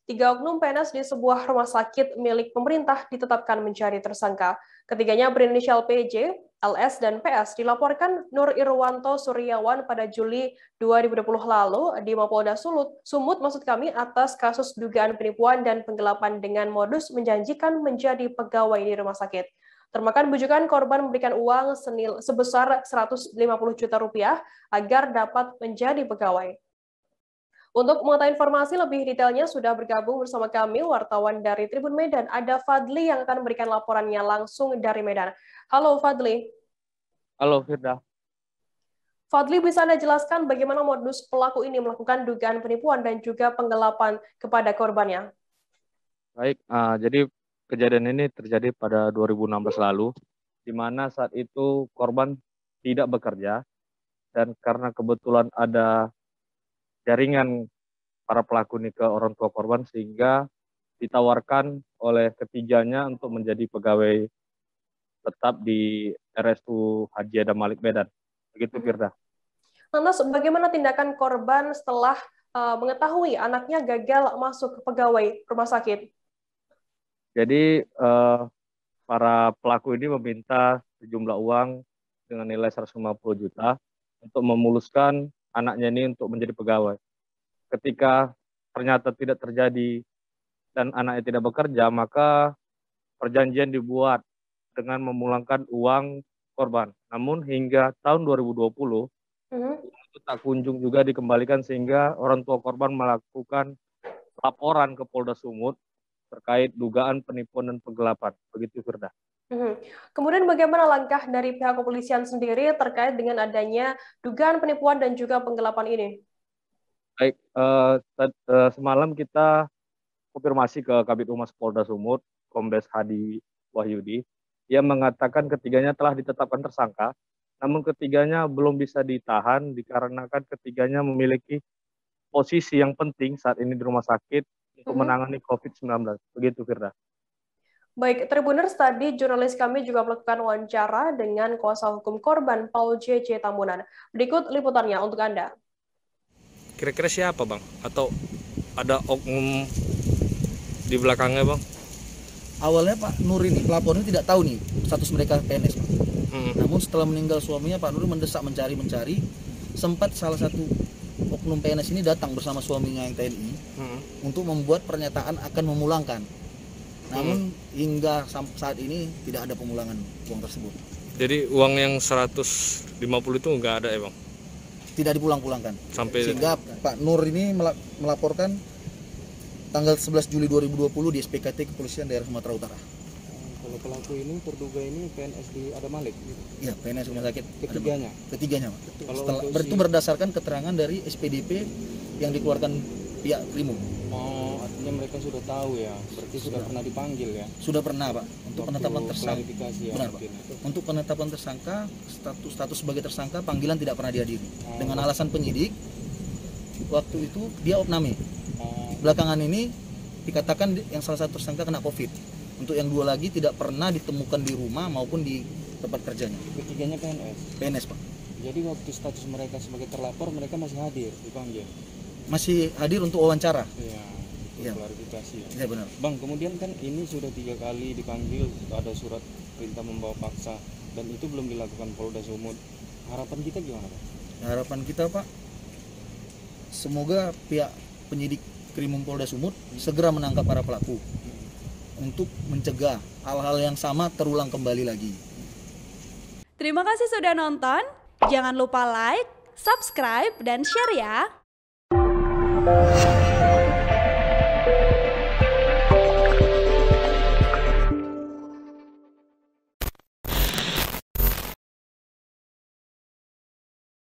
Tiga oknum PNS di sebuah rumah sakit milik pemerintah ditetapkan menjadi tersangka. Ketiganya berinisial PJ, LS, dan PS dilaporkan Nur Irwanto Suryawan pada Juli 2020 lalu di Mapolda Sumut atas kasus dugaan penipuan dan penggelapan dengan modus menjanjikan menjadi pegawai di rumah sakit. Termakan bujukan korban memberikan uang sebesar 150 juta rupiah agar dapat menjadi pegawai. Untuk mengetahui informasi lebih detailnya sudah bergabung bersama kami wartawan dari Tribun Medan, ada Fadli yang akan memberikan laporannya langsung dari Medan. Halo Fadli. Halo Firda. Fadli, bisa Anda jelaskan bagaimana modus pelaku ini melakukan dugaan penipuan dan juga penggelapan kepada korbannya? Baik, jadi kejadian ini terjadi pada 2016 lalu, di mana saat itu korban tidak bekerja, dan karena kebetulan ada jaringan para pelaku ini ke orang tua korban, sehingga ditawarkan oleh ketiganya untuk menjadi pegawai tetap di RSU Haji Adam Malik Medan. Begitu Firda. Lantas bagaimana tindakan korban setelah mengetahui anaknya gagal masuk ke pegawai rumah sakit? Jadi para pelaku ini meminta sejumlah uang dengan nilai 150 juta untuk memuluskan anaknya ini untuk menjadi pegawai. Ketika ternyata tidak terjadi dan anaknya tidak bekerja, maka perjanjian dibuat dengan memulangkan uang korban. Namun hingga tahun 2020, itu tak kunjung juga dikembalikan, sehingga orang tua korban melakukan laporan ke Polda Sumut terkait dugaan penipuan dan penggelapan. Begitu Firda. Kemudian bagaimana langkah dari pihak kepolisian sendiri terkait dengan adanya dugaan penipuan dan juga penggelapan ini? Baik, semalam kita konfirmasi ke Kabid Humas Polda Sumut, Kombes Hadi Wahyudi, yang mengatakan ketiganya telah ditetapkan tersangka, namun ketiganya belum bisa ditahan dikarenakan ketiganya memiliki posisi yang penting saat ini di rumah sakit untuk menangani COVID-19. Begitu Firda. Baik, Tribuners, tadi jurnalis kami juga melakukan wawancara dengan kuasa hukum korban Paul JJ Tambunan. Berikut liputannya untuk Anda. Kira-kira siapa Bang? Atau ada oknum di belakangnya Bang? Awalnya Pak Nur ini, pelapor ini tidak tahu nih status mereka PNS Pak. Namun setelah meninggal suaminya, Pak Nur mendesak mencari. Sempat salah satu oknum PNS ini datang bersama suaminya yang TNI untuk membuat pernyataan akan memulangkan. Namun hingga saat ini tidak ada pemulangan uang tersebut. Jadi uang yang 150 itu nggak ada ya Bang? Tidak dipulangkan. Sehingga Pak Nur ini melaporkan tanggal 11 Juli 2020 di SPKT Kepolisian Daerah Sumatera Utara. Kalau pelaku ini terduga ini PNS di Adam Malik? Iya, PNS rumah sakit. Ketiganya? Ketiganya Pak. Itu berdasarkan keterangan dari SPDP yang dikeluarkan pihak Krimum. Oh, artinya mereka sudah tahu ya, berarti sudah pernah dipanggil ya? Sudah pernah Pak, untuk penetapan tersangka. Ya, benar Pak. Untuk penetapan tersangka, status sebagai tersangka, panggilan tidak pernah dihadiri. Dengan alasan penyidik, waktu itu dia opname. Belakangan ini dikatakan yang salah satu tersangka kena COVID. Untuk yang dua lagi tidak pernah ditemukan di rumah maupun di tempat kerjanya. Ketiganya PNS? PNS Pak. Jadi waktu status mereka sebagai terlapor, mereka masih hadir dipanggil? Masih hadir untuk wawancara. Iya, klarifikasi ya. Iya benar. Bang, kemudian kan ini sudah 3 kali dipanggil, ada surat perintah membawa paksa, dan itu belum dilakukan Polda Sumut. Harapan kita gimana Pak? Harapan kita Pak, semoga pihak penyidik Krimum Polda Sumut segera menangkap para pelaku untuk mencegah hal-hal yang sama terulang kembali lagi. Terima kasih sudah nonton. Jangan lupa like, subscribe, dan share ya.